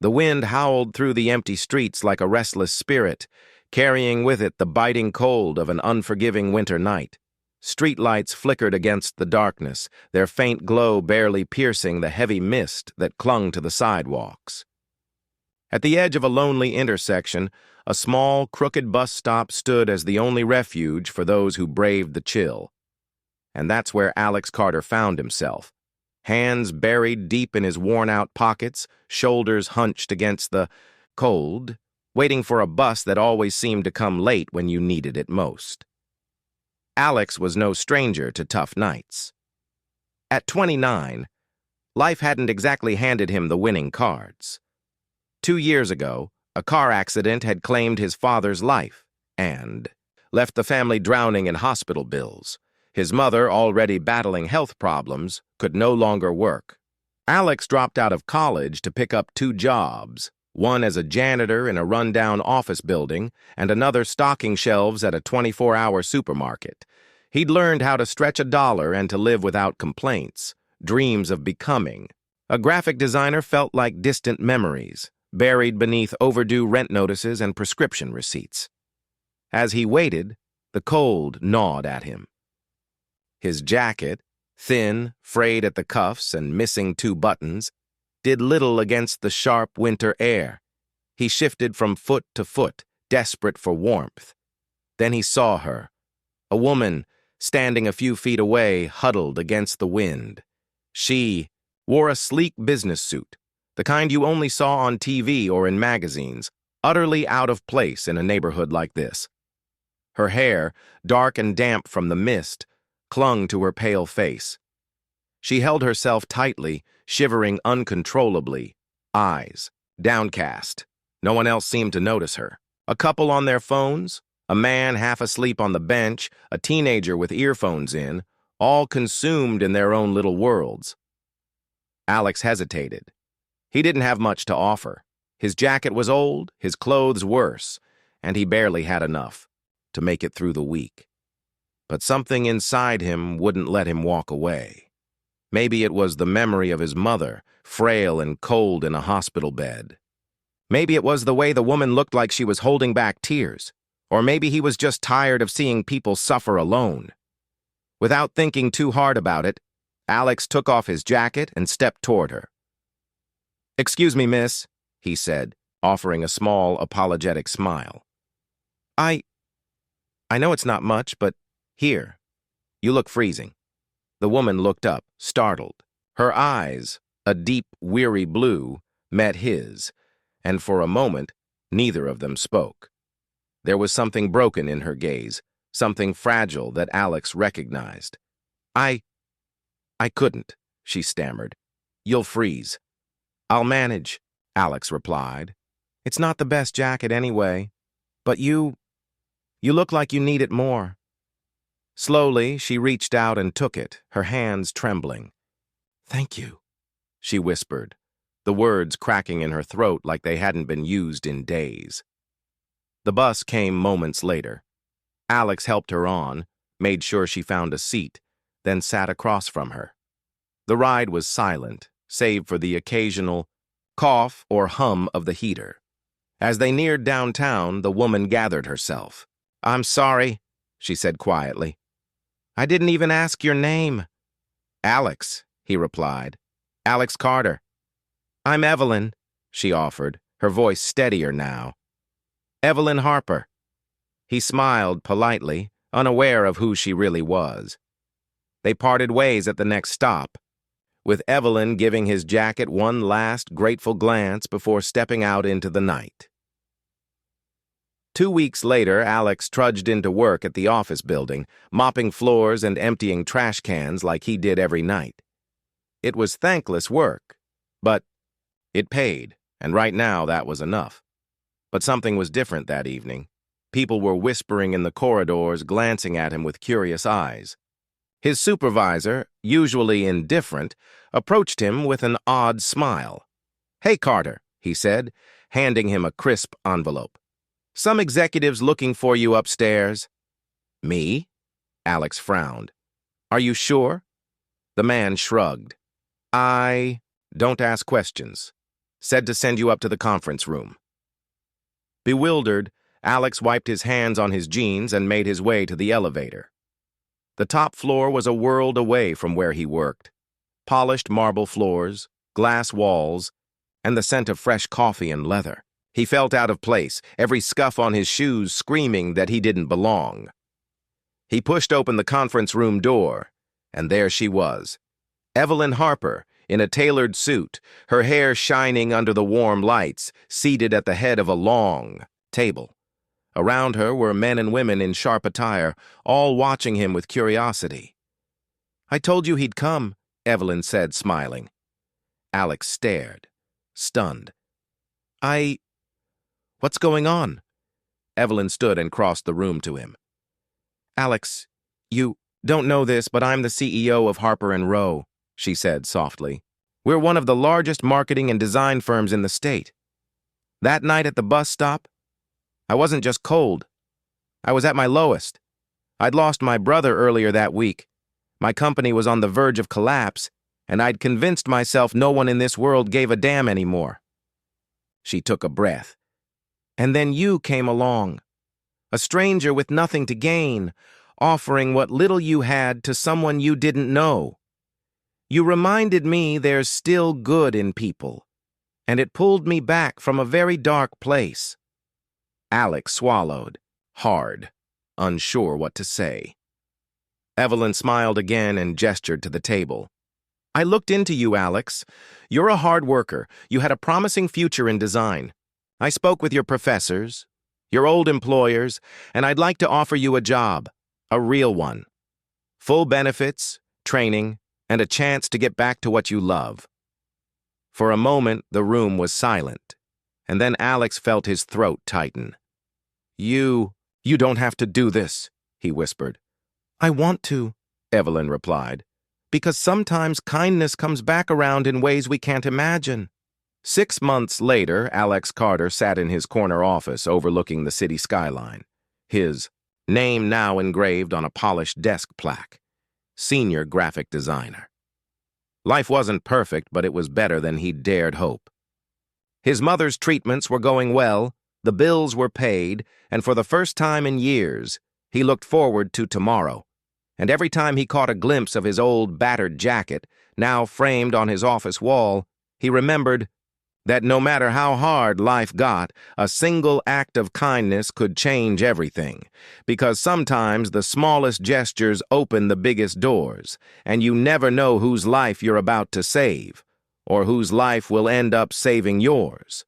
The wind howled through the empty streets like a restless spirit, carrying with it the biting cold of an unforgiving winter night. Streetlights flickered against the darkness, their faint glow barely piercing the heavy mist that clung to the sidewalks. At the edge of a lonely intersection, a small, crooked bus stop stood as the only refuge for those who braved the chill. And that's where Alex Carter found himself, hands buried deep in his worn-out pockets, shoulders hunched against the cold, waiting for a bus that always seemed to come late when you needed it most. Alex was no stranger to tough nights. At 29, life hadn't exactly handed him the winning cards. 2 years ago, a car accident had claimed his father's life and left the family drowning in hospital bills. His mother, already battling health problems, could no longer work. Alex dropped out of college to pick up 2 jobs, one as a janitor in a rundown office building and another stocking shelves at a 24-hour supermarket. He'd learned how to stretch a dollar and to live without complaints, dreams of becoming. A graphic designer felt like distant memories, buried beneath overdue rent notices and prescription receipts. As he waited, the cold gnawed at him. His jacket, thin, frayed at the cuffs and missing 2 buttons, did little against the sharp winter air. He shifted from foot to foot, desperate for warmth. Then he saw her, a woman standing a few feet away, huddled against the wind. She wore a sleek business suit, the kind you only saw on TV or in magazines, utterly out of place in a neighborhood like this. Her hair, dark and damp from the mist, clung to her pale face. She held herself tightly, shivering uncontrollably, eyes downcast. No one else seemed to notice her. A couple on their phones, a man half asleep on the bench, a teenager with earphones in, all consumed in their own little worlds. Alex hesitated. He didn't have much to offer. His jacket was old, his clothes worse, and he barely had enough to make it through the week. But something inside him wouldn't let him walk away. Maybe it was the memory of his mother, frail and cold in a hospital bed. Maybe it was the way the woman looked like she was holding back tears. Or maybe he was just tired of seeing people suffer alone. Without thinking too hard about it, Alex took off his jacket and stepped toward her. "Excuse me, miss," he said, offering a small, apologetic smile. I know it's not much, but here, you look freezing." The woman looked up, startled. Her eyes, a deep, weary blue, met his, and for a moment, neither of them spoke. There was something broken in her gaze, something fragile that Alex recognized. I couldn't," she stammered. "You'll freeze." "I'll manage," Alex replied. "It's not the best jacket anyway, but you look like you need it more." Slowly, she reached out and took it, her hands trembling. "Thank you," she whispered, the words cracking in her throat like they hadn't been used in days. The bus came moments later. Alex helped her on, made sure she found a seat, then sat across from her. The ride was silent, save for the occasional cough or hum of the heater. As they neared downtown, the woman gathered herself. "I'm sorry," she said quietly. "I didn't even ask your name." "Alex," he replied. "Alex Carter." "I'm Evelyn," she offered, her voice steadier now. "Evelyn Harper." He smiled politely, unaware of who she really was. They parted ways at the next stop, with Evelyn giving his jacket one last grateful glance before stepping out into the night. 2 weeks later, Alex trudged into work at the office building, mopping floors and emptying trash cans like he did every night. It was thankless work, but it paid, and right now that was enough. But something was different that evening. People were whispering in the corridors, glancing at him with curious eyes. His supervisor, usually indifferent, approached him with an odd smile. "Hey, Carter," he said, handing him a crisp envelope. "Some executives looking for you upstairs." "Me?" Alex frowned. "Are you sure?" The man shrugged. "Don't ask questions." Said to send you up to the conference room. Bewildered, Alex wiped his hands on his jeans and made his way to the elevator. The top floor was a world away from where he worked. Polished marble floors, glass walls, and the scent of fresh coffee and leather. He felt out of place, every scuff on his shoes screaming that he didn't belong. He pushed open the conference room door, and there she was, Evelyn Harper, in a tailored suit, her hair shining under the warm lights, seated at the head of a long table. Around her were men and women in sharp attire, all watching him with curiosity. "I told you he'd come," Evelyn said, smiling. Alex stared, stunned. What's going on?" Evelyn stood and crossed the room to him. "Alex, you don't know this, but I'm the CEO of Harper & Row," she said softly. "We're one of the largest marketing and design firms in the state. That night at the bus stop, I wasn't just cold. I was at my lowest. I'd lost my brother earlier that week. My company was on the verge of collapse, and I'd convinced myself no one in this world gave a damn anymore." She took a breath. "And then you came along, a stranger with nothing to gain, offering what little you had to someone you didn't know. You reminded me there's still good in people, and it pulled me back from a very dark place." Alex swallowed, hard, unsure what to say. Evelyn smiled again and gestured to the table. "I looked into you, Alex. You're a hard worker. You had a promising future in design. I spoke with your professors, your old employers, and I'd like to offer you a job, a real one. Full benefits, training, and a chance to get back to what you love." For a moment, the room was silent, and then Alex felt his throat tighten. You don't have to do this," he whispered. "I want to," Evelyn replied, "because sometimes kindness comes back around in ways we can't imagine." 6 months later, Alex Carter sat in his corner office overlooking the city skyline, his name now engraved on a polished desk plaque, Senior Graphic Designer. Life wasn't perfect, but it was better than he'd dared hope. His mother's treatments were going well, the bills were paid, and for the first time in years, he looked forward to tomorrow. And every time he caught a glimpse of his old battered jacket, now framed on his office wall, he remembered that no matter how hard life got, a single act of kindness could change everything, because sometimes the smallest gestures open the biggest doors, and you never know whose life you're about to save, or whose life will end up saving yours.